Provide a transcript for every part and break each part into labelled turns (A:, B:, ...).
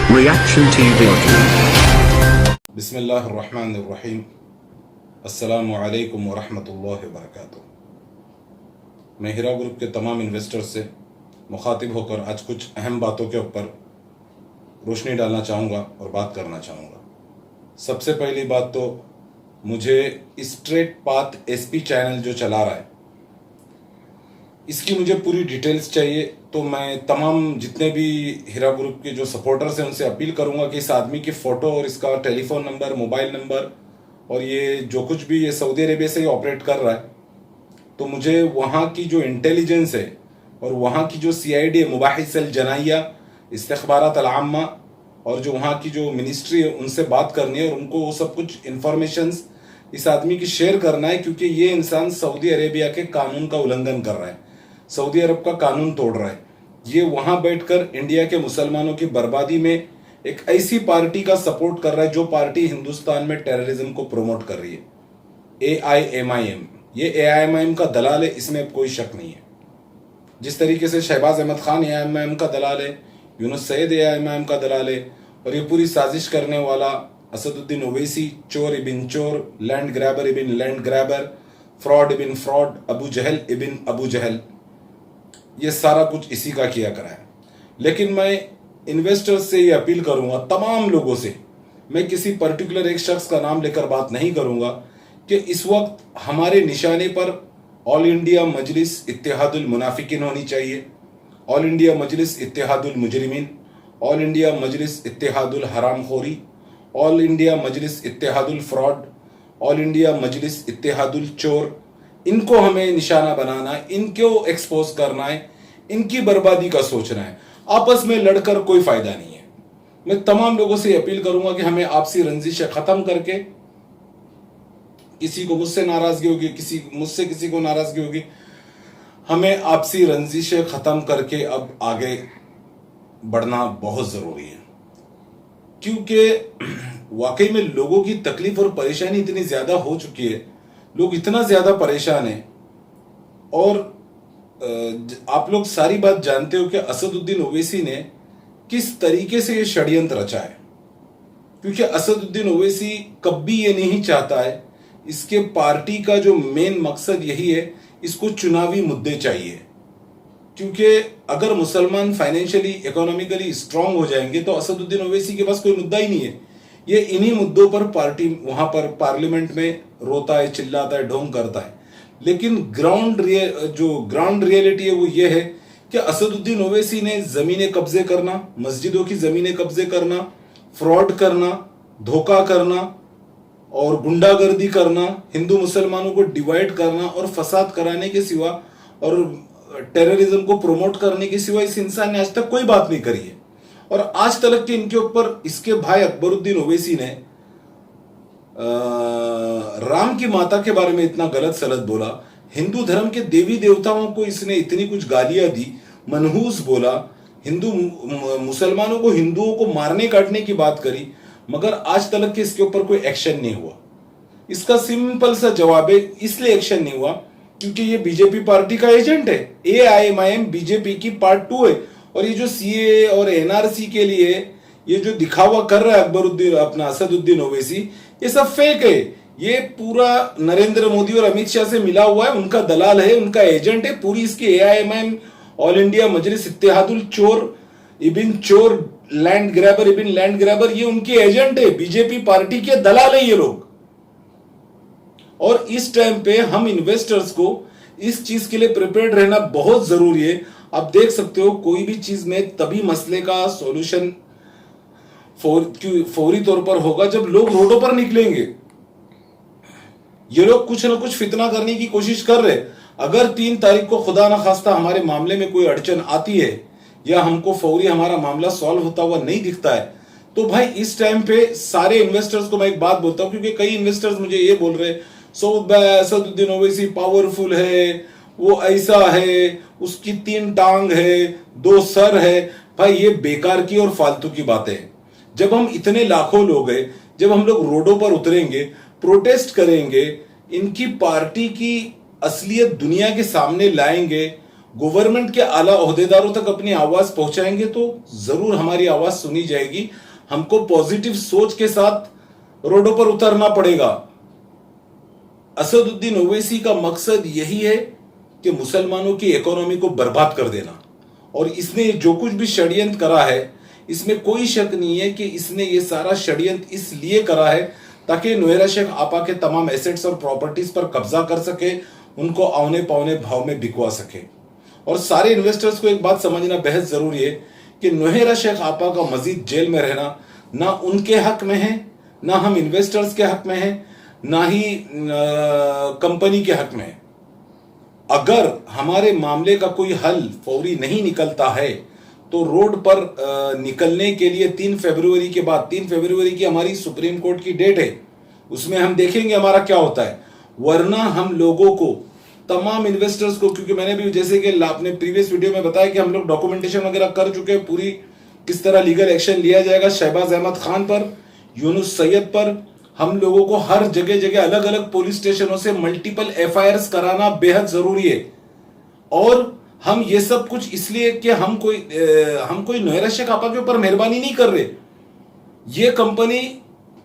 A: Reaction TV.
B: बिस्मिल्लाहिर्रहमानिर्रहीम। अस्सलामु अलैकुम वरहमतुल्लाहि वबरकातुहू। मैं हीरा ग्रुप के तमाम इन्वेस्टर्स से मुखातिब होकर आज कुछ अहम बातों के ऊपर रोशनी डालना चाहूँगा और बात करना चाहूँगा। सबसे पहली बात तो मुझे स्ट्रेट पाथ एसपी चैनल जो चला रहा है इसकी मुझे पूरी डिटेल्स चाहिए। तो मैं तमाम जितने भी हीरा ग्रुप के जो सपोर्टर्स हैं उनसे अपील करूंगा कि इस आदमी की फ़ोटो और इसका टेलीफोन नंबर, मोबाइल नंबर और ये जो कुछ भी ये सऊदी अरेबिया से ही ऑपरेट कर रहा है, तो मुझे वहाँ की जो इंटेलिजेंस है और वहाँ की जो CID है, मुबाहिस अल जनाइया इस्तख़बारात अल आम्मा, और जो वहाँ की जो मिनिस्ट्री है उनसे बात करनी है और उनको वो सब कुछ इंफॉर्मेशंस इस आदमी की शेयर करना है, क्योंकि ये इंसान सऊदी अरेबिया के कानून का उल्लंघन कर रहा है, सऊदी अरब का कानून तोड़ रहा है। ये वहाँ बैठकर इंडिया के मुसलमानों की बर्बादी में एक ऐसी पार्टी का सपोर्ट कर रहा है जो पार्टी हिंदुस्तान में टेररिज्म को प्रमोट कर रही है, AIMIM। ये AIMIM का दलाल है, इसमें अब कोई शक नहीं है। जिस तरीके से शहबाज अहमद खान AIMIM का दलाल है, यूनुस सईद AIMIM का दलाल है, और ये पूरी साजिश करने वाला असदुद्दीन ओवैसी, चोर इबिन चोर, लैंड ग्रैबर इबिन लैंड ग्रैबर, फ्रॉड इबिन फ्रॉड, अबू जहल इबिन अबू जहल, ये सारा कुछ इसी का किया करा है। लेकिन मैं इन्वेस्टर्स से ये अपील करूंगा, तमाम लोगों से, मैं किसी पर्टिकुलर एक शख्स का नाम लेकर बात नहीं करूंगा, कि इस वक्त हमारे निशाने पर ऑल इंडिया मजलिस इत्तेहादुल मुनाफिकीन होनी चाहिए, ऑल इंडिया मजलिस इत्तेहादुल मुजरिमीन, ऑल इंडिया मजलिस इत्तेहादुल हरामखोरी, ऑल इंडिया मजलिस इत्तेहादुल फ्रॉड, ऑल इंडिया मजलिस इत्तेहादुल चोर। इनको हमें निशाना बनाना है, इनको एक्सपोज करना है, इनकी बर्बादी का सोचना है। आपस में लड़कर कोई फायदा नहीं है। मैं तमाम लोगों से अपील करूंगा कि हमें आपसी रंजिशें खत्म करके, किसी को मुझसे नाराजगी होगी, मुझसे किसी को नाराजगी होगी, हमें आपसी रंजिशें खत्म करके अब आगे बढ़ना बहुत जरूरी है। क्योंकि वाकई में लोगों की तकलीफ और परेशानी इतनी ज्यादा हो चुकी है, लोग इतना ज्यादा परेशान हैं। और आप लोग सारी बात जानते हो कि असदुद्दीन ओवैसी ने किस तरीके से ये षड्यंत्र रचा है, क्योंकि असदुद्दीन ओवैसी कभी ये नहीं चाहता है, इसके पार्टी का जो मेन मकसद यही है, इसको चुनावी मुद्दे चाहिए। क्योंकि अगर मुसलमान फाइनेंशियली इकोनॉमिकली स्ट्रांग हो जाएंगे तो असदुद्दीन ओवैसी के पास कोई मुद्दा ही नहीं है। ये इन्हीं मुद्दों पर पार्टी वहां पर पार्लियामेंट में रोता है, चिल्लाता है, ढोंग करता है। लेकिन ग्राउंड रियलिटी है वो ये है कि असदुद्दीन ओवैसी ने जमीनें कब्जे करना, मस्जिदों की जमीनें कब्जे करना, फ्रॉड करना, धोखा करना और गुंडागर्दी करना, हिंदू मुसलमानों को डिवाइड करना और फसाद कराने के सिवा और टेररिज्म को प्रमोट करने के सिवा इस इंसान ने आज तक कोई बात नहीं करी है। और आज तक के इनके ऊपर इसके भाई अकबरुद्दीन ओवैसी ने राम की माता के बारे में इतना गलत सलत बोला, हिंदू धर्म के देवी देवताओं को इसने इतनी कुछ गालियां दी, मनहूस बोला, हिंदू मुसलमानों को, हिंदुओं को मारने काटने की बात करी, मगर आज तक के इसके ऊपर कोई एक्शन नहीं हुआ। इसका सिंपल सा जवाब है, इसलिए एक्शन नहीं हुआ क्योंकि ये बीजेपी पार्टी का एजेंट है। AIMIM बीजेपी की पार्ट 2 है। और ये जो CAA और NRC के लिए ये जो दिखावा कर रहा है अकबरुद्दीन, अपना असदुद्दीन ओवैसी, ये सब फेक है। ये पूरा नरेंद्र मोदी और अमित शाह से मिला हुआ है, उनका दलाल है, उनका एजेंट है। पूरी इसकी AIMIM ऑल इंडिया मजलिस इत्तेहादुल चोर इबिन चोर, लैंड ग्रैबर इबिन लैंड ग्रैबर, ये उनके एजेंट है, बीजेपी पार्टी के दलाल है ये लोग। और इस टाइम पे हम इन्वेस्टर्स को इस चीज के लिए प्रिपेयर्ड रहना बहुत जरूरी है। आप देख सकते हो कोई भी चीज में तभी मसले का सॉल्यूशन फौरी तौर पर होगा जब लोग रोडों पर निकलेंगे। ये लोग कुछ ना कुछ फितना करने की कोशिश कर रहे। अगर 3 तारीख को खुदा ना खास्ता हमारे मामले में कोई अड़चन आती है या हमको फौरी हमारा मामला सॉल्व होता हुआ नहीं दिखता है, तो भाई इस टाइम पे सारे इन्वेस्टर्स को मैं एक बात बोलता हूं, क्योंकि कई इन्वेस्टर्स मुझे ये बोल रहे असदुद्दीन ओवैसी पावरफुल है, वो ऐसा है, उसकी 3 टांग है, 2 सर है। भाई ये बेकार की और फालतू की बातें हैं। जब हम इतने लाखों लोग हैं, जब हम लोग रोडों पर उतरेंगे, प्रोटेस्ट करेंगे, इनकी पार्टी की असलियत दुनिया के सामने लाएंगे, गवर्नमेंट के आला ओहदेदारों तक अपनी आवाज पहुंचाएंगे तो जरूर हमारी आवाज सुनी जाएगी। हमको पॉजिटिव सोच के साथ रोडों पर उतरना पड़ेगा। असदुद्दीन ओवैसी का मकसद यही है कि मुसलमानों की इकोनॉमी को बर्बाद कर देना, और इसने जो कुछ भी षड्यंत्र करा है इसमें कोई शक नहीं है कि इसने ये सारा षड्यंत्र इसलिए करा है ताकि नौयरा शेख आपा के तमाम एसेट्स और प्रॉपर्टीज पर कब्जा कर सके, उनको औने पौने भाव में बिकवा सके। और सारे इन्वेस्टर्स को एक बात समझना बेहद जरूरी है कि नौयरा शेख आपा का मजीद जेल में रहना ना उनके हक में है, ना हम इन्वेस्टर्स के हक में है, ना ही कंपनी के हक में है। अगर हमारे मामले का कोई हल फौरी नहीं निकलता है तो रोड पर निकलने के लिए 3 फरवरी के बाद, 3 फरवरी की हमारी सुप्रीम कोर्ट की डेट है, उसमें हम देखेंगे हमारा क्या होता है। वरना हम लोगों को, तमाम इन्वेस्टर्स को, क्योंकि मैंने भी जैसे कि आपने प्रीवियस वीडियो में बताया कि हम लोग डॉक्यूमेंटेशन वगैरह कर चुके हैं, पूरी किस तरह लीगल एक्शन लिया जाएगा शहबाज अहमद खान पर, यूनुस सैयद पर। हम लोगों को हर जगह जगह अलग अलग पुलिस स्टेशनों से मल्टीपल एफआईआर कराना बेहद जरूरी है। और हम ये सब कुछ इसलिए कि हम कोई नौयरा शेख आपा के ऊपर मेहरबानी नहीं कर रहे। ये कंपनी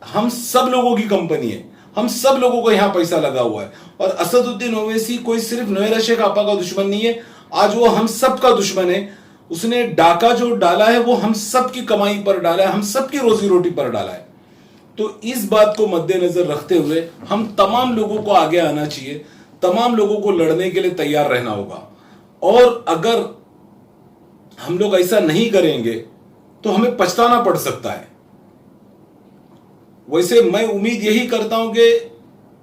B: हम सब लोगों की कंपनी है, हम सब लोगों को यहां पैसा लगा हुआ है। और असदुद्दीन ओवैसी कोई सिर्फ नौयरा शेख आपा का दुश्मन नहीं है, आज वो हम सब का दुश्मन है। उसने डाका जो डाला है वो हम सब की कमाई पर डाला है, हम सब की रोजी रोटी पर डाला है। तो इस बात को मद्देनजर रखते हुए हम तमाम लोगों को आगे आना चाहिए, तमाम लोगों को लड़ने के लिए तैयार रहना होगा। और अगर हम लोग ऐसा नहीं करेंगे तो हमें पछताना पड़ सकता है। वैसे मैं उम्मीद यही करता हूं कि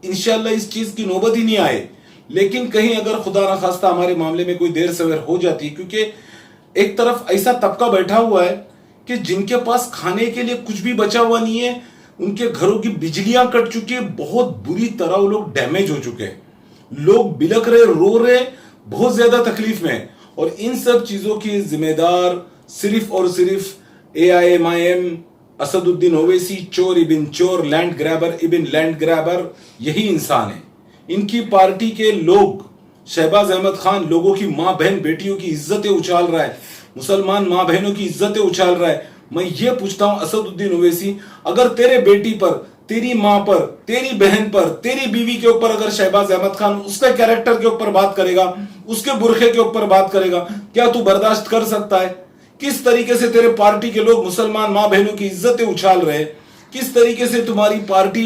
B: इंशाल्लाह इस चीज की नौबत ही नहीं आए, लेकिन कहीं अगर खुदा ना खास्ता हमारे मामले में कोई देर सवेर हो जाती, क्योंकि एक तरफ ऐसा तबका बैठा हुआ है कि जिनके पास खाने के लिए कुछ भी बचा हुआ नहीं है, उनके घरों की बिजलियां कट चुकी है, बहुत बुरी तरह वो लोग डैमेज हो चुके हैं, लोग बिलक रहे, रो रहे, बहुत ज्यादा तकलीफ में है। और इन सब चीजों की जिम्मेदार सिर्फ और सिर्फ AIMIM, असदुद्दीन ओवैसी, चोर इबिन चोर, लैंड ग्रैबर इबिन लैंड ग्रैबर, यही इंसान है। इनकी पार्टी के लोग, शहबाज अहमद खान लोगों की मां बहन बेटियों की इज्जतें उछाल रहा है, मुसलमान मां बहनों की इज्जतें उछाल रहा है। मैं ये पूछता हूं असदुद्दीन ओवैसी, अगर तेरे बेटी पर, तेरी मां पर, तेरी बहन पर, तेरी बीवी के ऊपर अगर शहबाज अहमद खान उसके कैरेक्टर के ऊपर बात करेगा, उसके बुरखे के ऊपर बात करेगा, क्या तू बर्दाश्त कर सकता है? किस तरीके से तेरे पार्टी के लोग मुसलमान मां बहनों की इज्जतें उछाल रहे हैं, किस तरीके से तुम्हारी पार्टी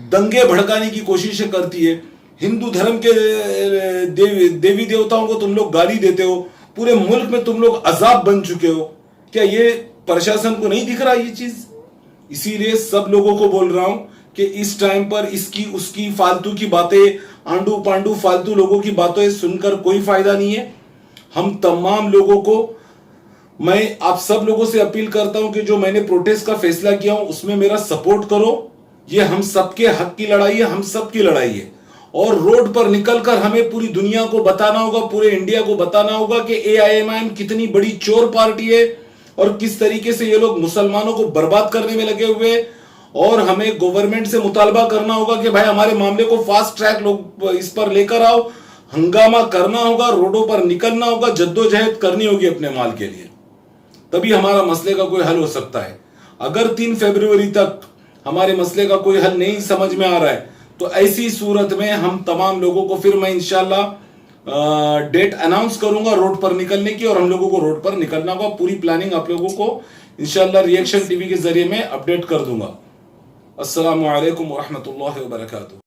B: दंगे भड़काने की कोशिशें करती है, हिंदू धर्म के देवी देवताओं को तुम लोग गाली देते हो, पूरे मुल्क में तुम लोग अजाब बन चुके हो। क्या ये प्रशासन को नहीं दिख रहा ये चीज? इसीलिए सब लोगों को बोल रहा हूं कि इस टाइम पर इसकी उसकी फालतू की बातें, आंडू पांडू फालतू लोगों की बातें सुनकर कोई फायदा नहीं है। हम तमाम लोगों को, मैं आप सब लोगों से अपील करता हूं कि जो मैंने प्रोटेस्ट का फैसला किया हूं उसमें मेरा सपोर्ट करो। ये हम सबके हक की लड़ाई है, हम सबकी लड़ाई है। और रोड पर निकलकर हमें पूरी दुनिया को बताना होगा, पूरे इंडिया को बताना होगा कि AIMIM कितनी बड़ी चोर पार्टी है और किस तरीके से ये लोग मुसलमानों को बर्बाद करने में लगे हुए। और हमें गवर्नमेंट से मुतालबा करना होगा कि भाई हमारे मामले को फास्ट ट्रैक लोग इस पर लेकर आओ, हंगामा करना होगा, रोडों पर निकलना होगा, जद्दोजहद करनी होगी अपने माल के लिए, तभी हमारा मसले का कोई हल हो सकता है। अगर 3 फरवरी तक हमारे मसले का कोई हल नहीं समझ में आ रहा है तो ऐसी सूरत में हम तमाम लोगों को, फिर मैं इंशाल्लाह डेट अनाउंस करूंगा रोड पर निकलने की, और हम लोगों को रोड पर निकलना होगा। पूरी प्लानिंग आप लोगों को इंशाल्लाह रिएक्शन टीवी के जरिए मैं अपडेट कर दूंगा। अस्सलामु अलैकुम व रहमतुल्लाहि व बरकातुहू।